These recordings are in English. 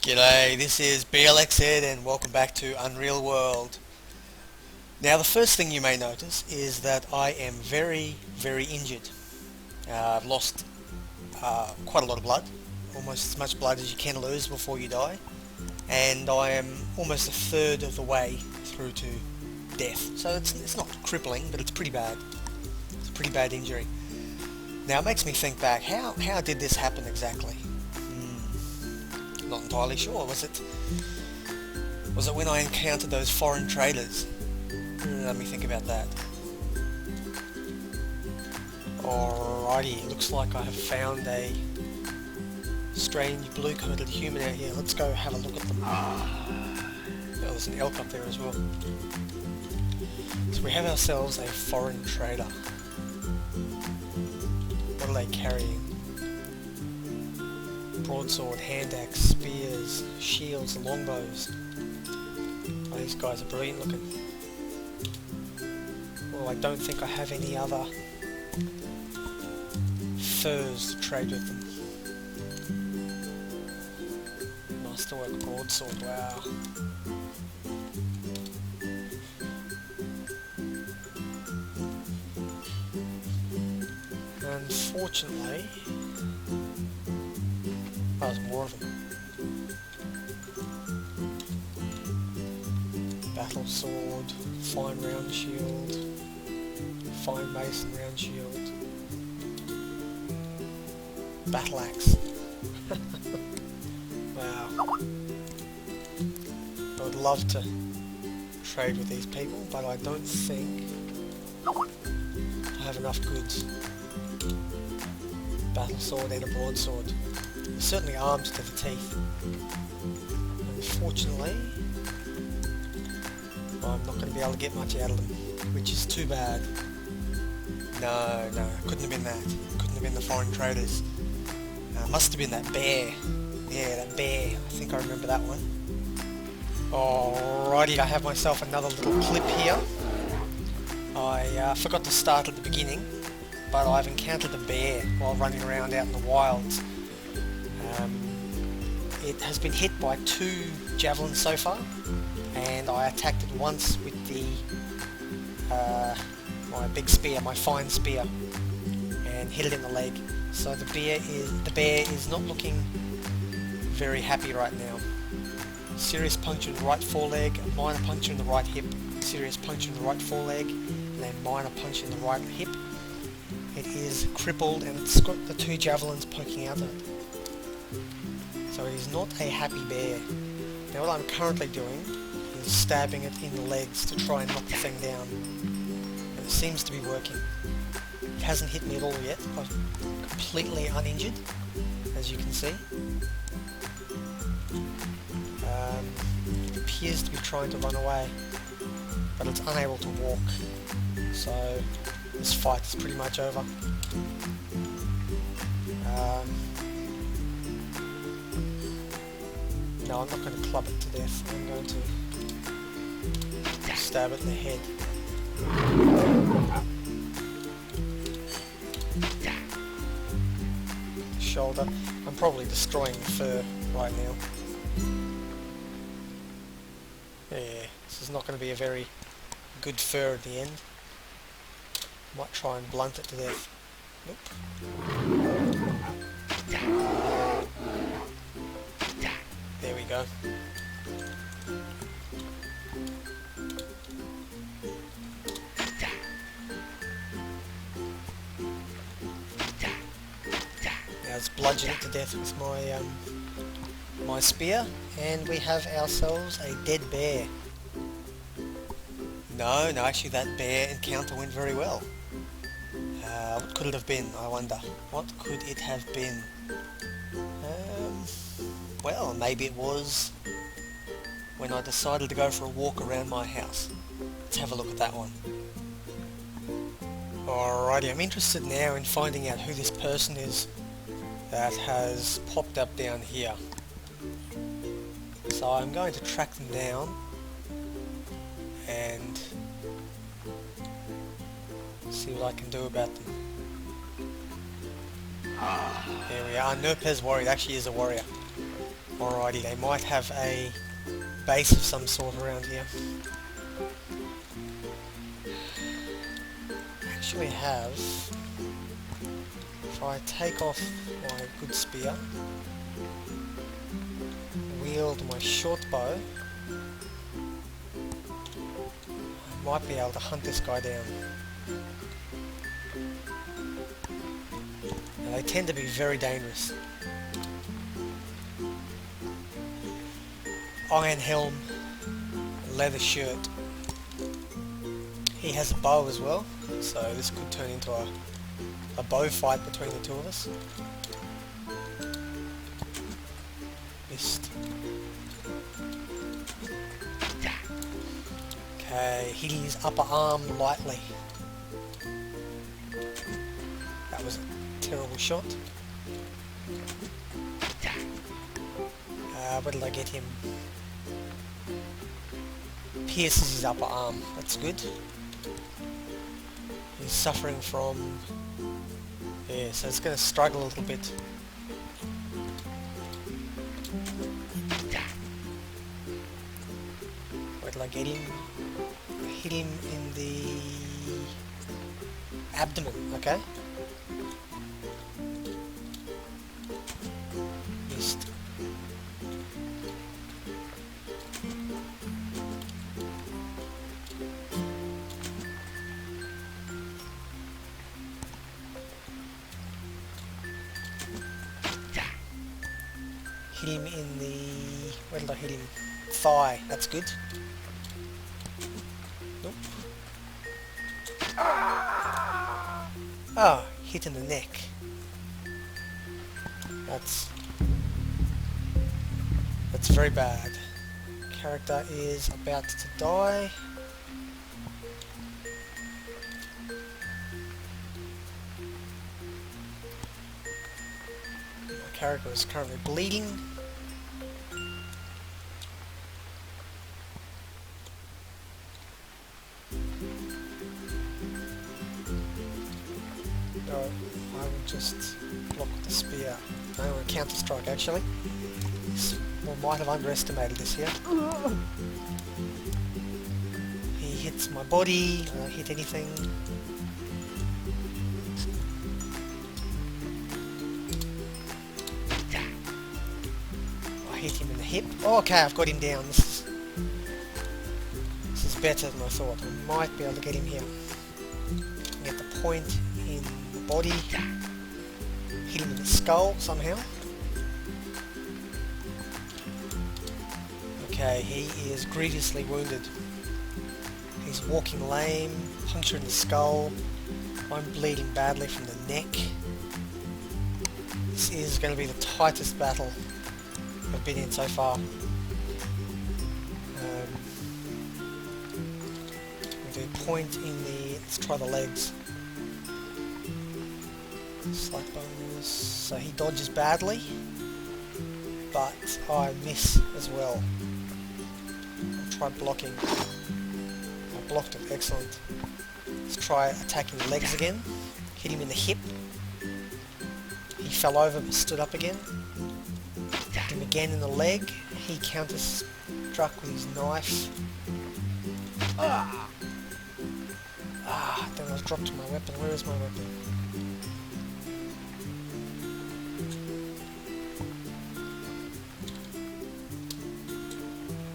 G'day, this is Blxz and welcome back to Unreal World. Now the first thing you may notice is that I am very injured. I've lost quite a lot of blood, almost as much blood as you can lose before you die, and I am almost a third of the way through to death. So it's not crippling, but it's pretty bad. It's a pretty bad injury. Now it makes me think back, how did this happen exactly? Not entirely sure. Was it when I encountered those foreign traders? Let me think about that. Alrighty, looks like I have found a strange blue-coated human out here. Let's go have a look at them. Oh, there's an elk up there as well. So we have ourselves a foreign trader. What are they carrying? Broadsword, hand axe, spears, shields, longbows. Oh, these guys are brilliant looking. Well, I don't think I have any other furs to trade with them. Nice to work broadsword, wow. Unfortunately, there's more of them. Battle sword, fine round shield, fine mason round shield, battle axe. Wow. I would love to trade with these people, but I don't think I have enough goods. Battle sword and a broadsword. Certainly arms to the teeth. Unfortunately, I'm not going to be able to get much out of them, which is too bad. No, couldn't have been that. Couldn't have been the foreign traders. Must have been that bear. Yeah, that bear. I think I remember that one. Alrighty, I have myself another little clip here. I forgot to start at the beginning, but I've encountered a bear while running around out in the wilds. It has been hit by 2 javelins so far, and I attacked it once with the my big spear, my fine spear, and hit it in the leg. So the bear is not looking very happy right now. Serious puncture in the right foreleg, a minor puncture in the right hip, serious puncture in the right foreleg, and a minor punch in the right hip. It is crippled and it's got the 2 javelins poking out of it. So it is not a happy bear. Now what I'm currently doing is stabbing it in the legs to try and knock the thing down. And it seems to be working. It hasn't hit me at all yet. I'm completely uninjured, as you can see. It appears to be trying to run away, but it's unable to walk. So this fight is pretty much over. No, I'm not going to club it to death. I'm going to stab it in the head. Shoulder. I'm probably destroying the fur right now. Yeah, this is not going to be a very good fur at the end. Might try and blunt it to death. Nope. There we go. Now let's bludgeon it to death with my spear, and we have ourselves a dead bear. No, actually that bear encounter went very well. What could it have been, I wonder? What could it have been? Well, maybe it was when I decided to go for a walk around my house. Let's have a look at that one. Alrighty, I'm interested now in finding out who this person is that has popped up down here. So I'm going to track them down and see what I can do about them. There we are. Nurpez warrior. It actually is a warrior. Alrighty, they might have a base of some sort around here. Actually have, if I take off my good spear, wield my short bow, I might be able to hunt this guy down. Now, they tend to be very dangerous. Iron helm, leather shirt. He has a bow as well, so this could turn into a bow fight between the two of us. Missed. Okay, hit his upper arm lightly. That was a terrible shot. Where did I get him? Pierces his upper arm. That's good. He's suffering from... yeah, so it's going to struggle a little bit. Where did I get him? I hit him in the abdomen, okay? Missed. Hit him in the... where did I hit him? Thigh. That's good. Nope. Oh, hit in the neck. That's very bad. Character is about to die. My character is currently bleeding. I will just block with the spear. I want to counter strike actually. I might have underestimated this here. He hits my body, I don't hit anything. I hit him in the hip. Oh, okay, I've got him down. This is better than I thought. I might be able to get him here. Get the point in the body. Hit him in the skull somehow. Okay, he is grievously wounded. He's walking lame, puncture in the skull. I'm bleeding badly from the neck. This is going to be the tightest battle I've been in so far. We'll do point in the... let's try the legs. Slight bonus. So he dodges badly, but I miss as well. I'll try blocking. I blocked it, excellent. Let's try attacking the legs again. Hit him in the hip. He fell over but stood up again. Hit him again in the leg. He counter-struck with his knife. Then I was dropped my weapon. Where is my weapon?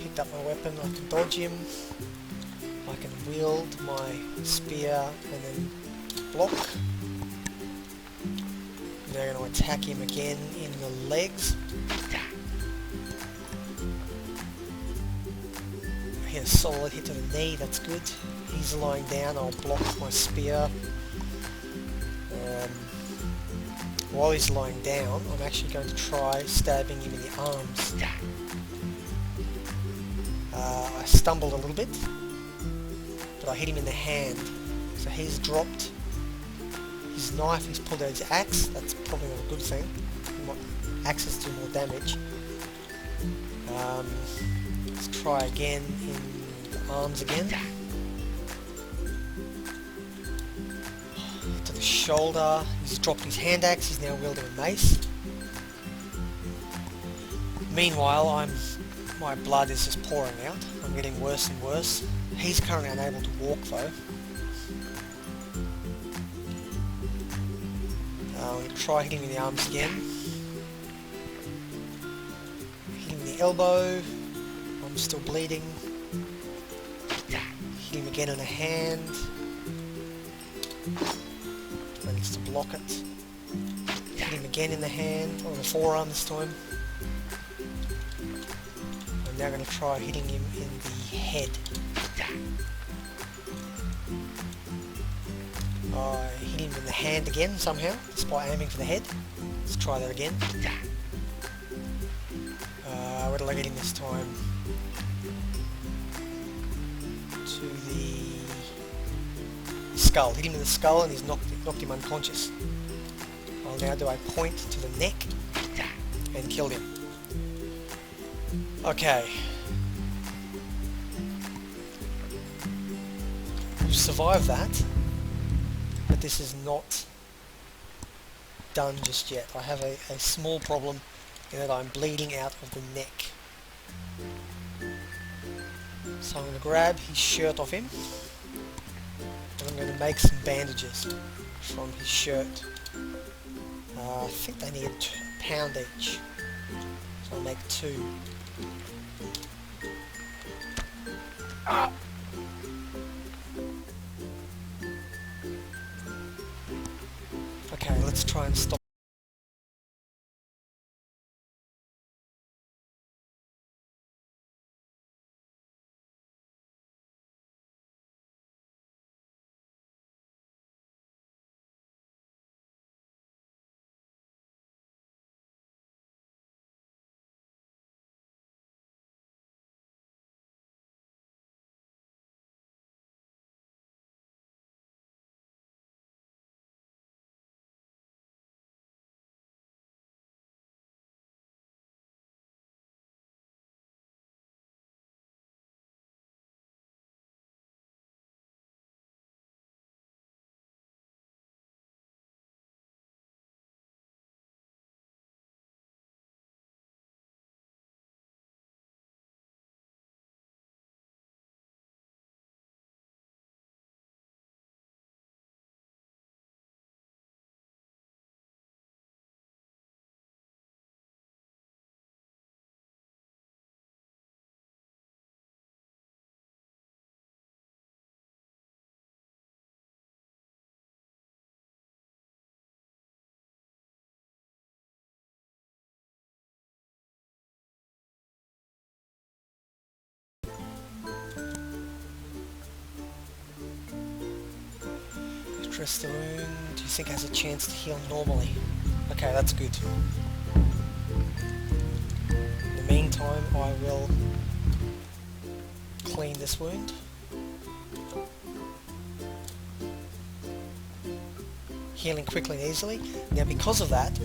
Picked up my weapon. I can dodge him. I can wield my spear and then block. Now I'm going to attack him again in the legs. I hit a solid hit to the knee, that's good. He's lying down, I'll block my spear. While he's lying down, I'm actually going to try stabbing him in the arms. I stumbled a little bit, but I hit him in the hand. So he's dropped his knife, he's pulled out his axe. That's probably not a good thing. Axes do more damage. Let's try again in the arms again. To the shoulder, he's dropped his hand axe, he's now wielding a mace. Meanwhile, my blood is just pouring out. I'm getting worse and worse. He's currently unable to walk though. I'm going to try hitting him in the arms again. Hit him in the elbow. I'm still bleeding. Hit him again in the hand. Managed to block it. Hit him again in the hand, or the forearm this time. I'm now going to try hitting him in the head. I hit him in the hand again somehow, despite aiming for the head. Let's try that again. Where did I get him this time? To the skull. Hit him in the skull and he's knocked him unconscious. I'll now do a point to the neck and kill him. Okay. We've survived that. But this is not done just yet. I have a small problem in that I'm bleeding out of the neck. So I'm going to grab his shirt off him and I'm going to make some bandages from his shirt. I think they need a pound each, so I'll make 2. Okay, let's try and stop. Address the wound. Do you think it has a chance to heal normally? Okay, that's good. In the meantime, I will clean this wound. Healing quickly and easily. Now because of that,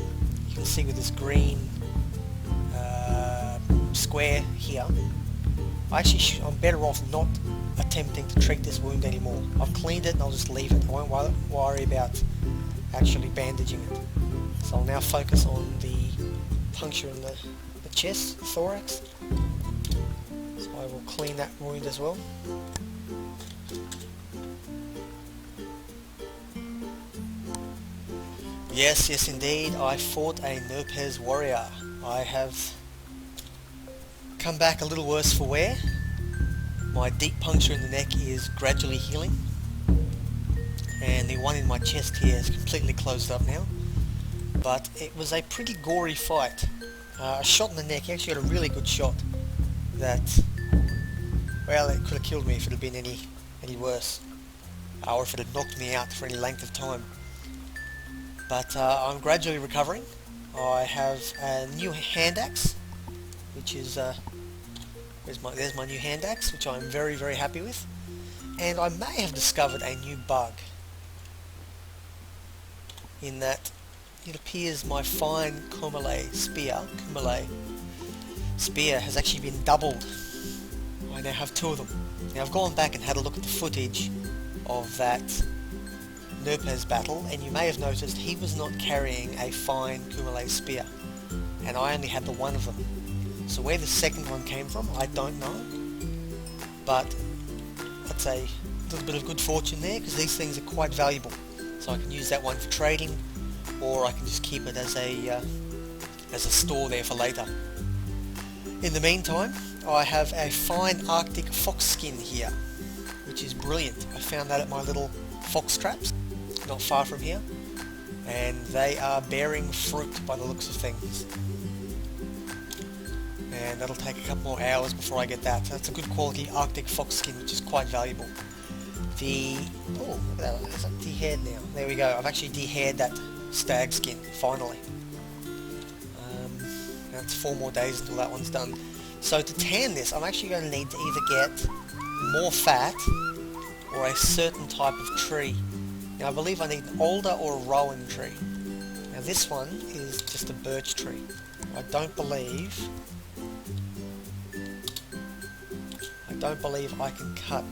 you can see with this green square here, I'm better off not attempting to treat this wound anymore. I've cleaned it and I'll just leave it. I won't worry about actually bandaging it. So I'll now focus on the puncture in the chest, the thorax. So I will clean that wound as well. Yes indeed, I fought a Nerpez warrior. I have come back a little worse for wear. My deep puncture in the neck is gradually healing, and the one in my chest here is completely closed up now. But it was a pretty gory fight. A shot in the neck, he actually got a really good shot that, well, it could have killed me if it had been any worse, or if it had knocked me out for any length of time. But I'm gradually recovering. I have a new hand axe, which is there's my new hand axe, which I'm very happy with. And I may have discovered a new bug in that it appears my fine Kumale spear has actually been doubled. I now have 2 of them. Now I've gone back and had a look at the footage of that Nerpez battle, and you may have noticed he was not carrying a fine Kumale spear, and I only had the one of them. So where the second one came from, I don't know, but I'd say a little bit of good fortune there, because these things are quite valuable. So I can use that one for trading, or I can just keep it as a store there for later. In the meantime, I have a fine Arctic fox skin here, which is brilliant. I found that at my little fox traps, not far from here, and they are bearing fruit by the looks of things. And that'll take a couple more hours before I get that. That's a good quality Arctic fox skin, which is quite valuable. Oh, look at that, is that de-haired now? There we go, I've actually de-haired that stag skin, finally. That's 4 more days until that one's done. So to tan this, I'm actually going to need to either get more fat or a certain type of tree. Now I believe I need an alder or a rowan tree. Now this one is just a birch tree. I don't believe I can cut.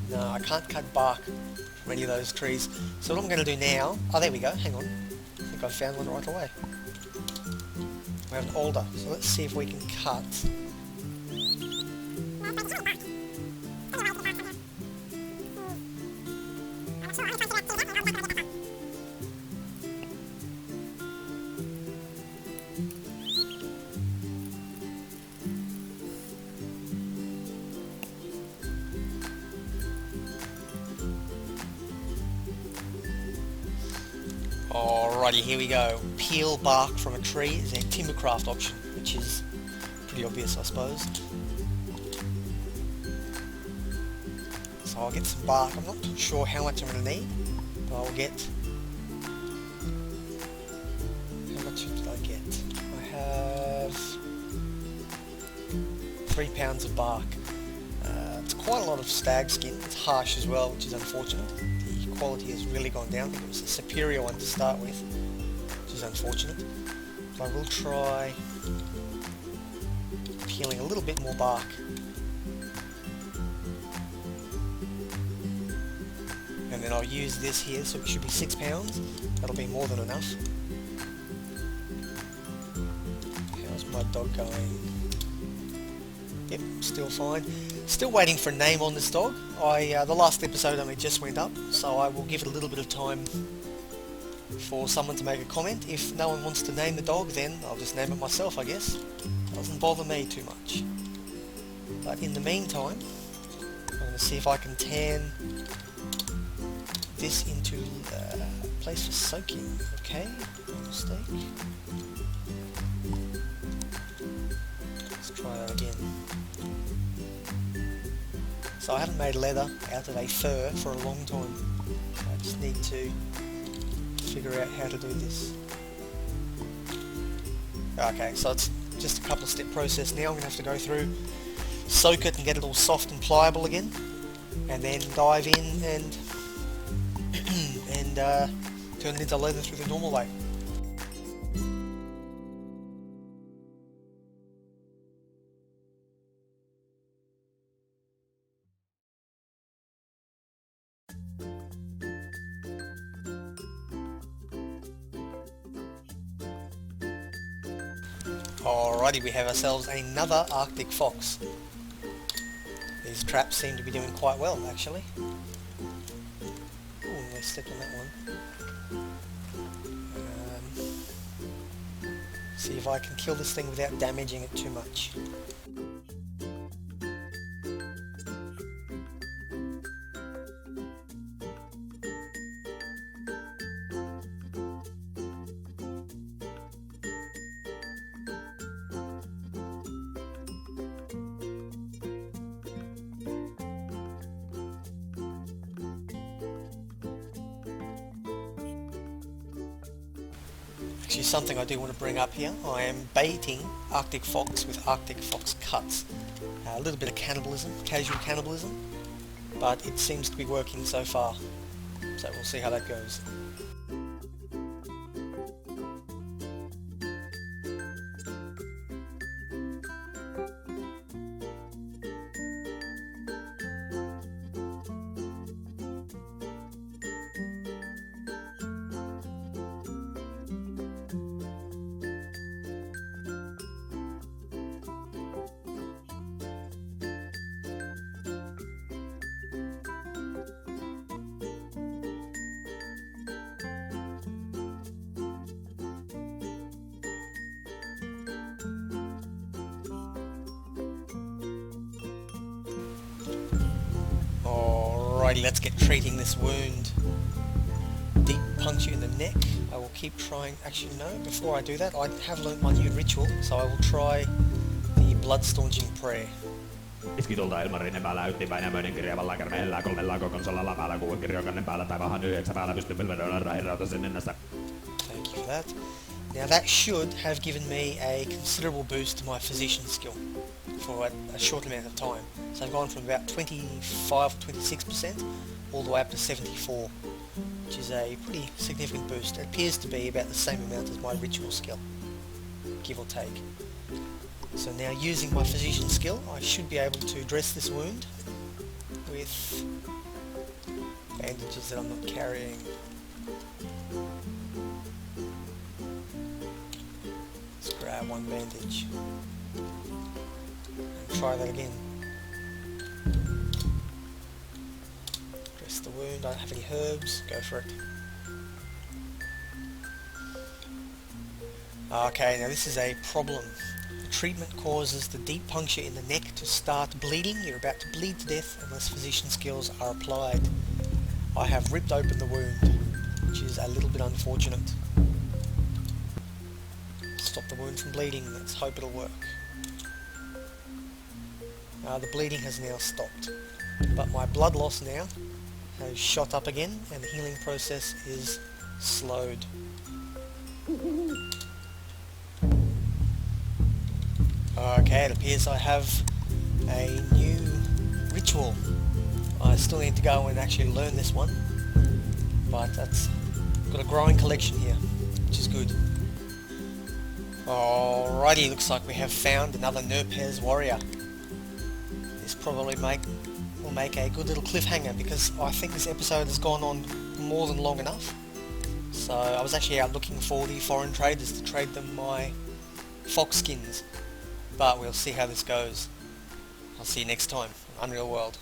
No, I can't cut bark from any of those trees. So what I'm going to do now, oh there we go, hang on. I think I found one right away. We have an alder, so let's see if we can cut. Alrighty, here we go. Peel bark from a tree is a timbercraft option, which is pretty obvious, I suppose. So I'll get some bark. I'm not too sure how much I'm going to need, but I'll get... How much did I get? I have 3 pounds of bark. It's quite a lot of stag skin. It's harsh as well, which is unfortunate. The quality has really gone down. I think it was a superior one to start with, which is unfortunate. But I will try peeling a little bit more bark. And then I'll use this here, so it should be 6 pounds. That'll be more than enough. How's my dog going? Yep, still fine. Still waiting for a name on this dog. The last episode only just went up, so I will give it a little bit of time for someone to make a comment. If no one wants to name the dog, then I'll just name it myself, I guess. Doesn't bother me too much. But in the meantime, I'm going to see if I can tan this into a place for soaking. Okay, no mistake. Let's try that again. So I haven't made leather out of a fur for a long time. So I just need to figure out how to do this. Okay, so it's just a couple of step process now. I'm going to have to go through, soak it and get it all soft and pliable again, and then dive in and turn it into leather through the normal way. Alrighty, we have ourselves another Arctic fox. These traps seem to be doing quite well, actually. Ooh, I stepped on that one. See if I can kill this thing without damaging it too much. Actually, something I do want to bring up here, I am baiting Arctic fox with Arctic fox cuts. A little bit of cannibalism, casual cannibalism, but it seems to be working so far. So we'll see how that goes. Alrighty, let's get treating this wound. Deep puncture in the neck. I will keep trying. Actually, no, before I do that, I have learnt my new ritual, so I will try the blood staunching prayer. Iskitulta ilmarinne päällä yltipäin möinen kirjavalla kärmeellä kolmella kokonsolalla päällä kuuden kirjokannen päällä tai vähän 9 päällä pystyy pilvedöllä rairauta sen ennästä. Thank you for that. Now that should have given me a considerable boost to my physician skill for a short amount of time. So I've gone from about 25-26% all the way up to 74, which is a pretty significant boost. It appears to be about the same amount as my ritual skill, give or take. So now using my physician skill, I should be able to dress this wound with bandages that I'm not carrying. Let's grab one bandage and try that again. Dress the wound, I don't have any herbs, go for it. Okay, now this is a problem. The treatment causes the deep puncture in the neck to start bleeding. You're about to bleed to death unless physician skills are applied. I have ripped open the wound, which is a little bit unfortunate. Stop the wound from bleeding, let's hope it'll work. The bleeding has now stopped, but my blood loss now has shot up again and the healing process is slowed. Okay, it appears I have a new ritual. I still need to go and actually learn this one, but that's got a growing collection here, which is good. Alrighty, looks like we have found another Nurpez warrior. This probably will make a good little cliffhanger because I think this episode has gone on more than long enough. So I was actually out looking for the foreign traders to trade them my fox skins. But we'll see how this goes. I'll see you next time on Unreal World.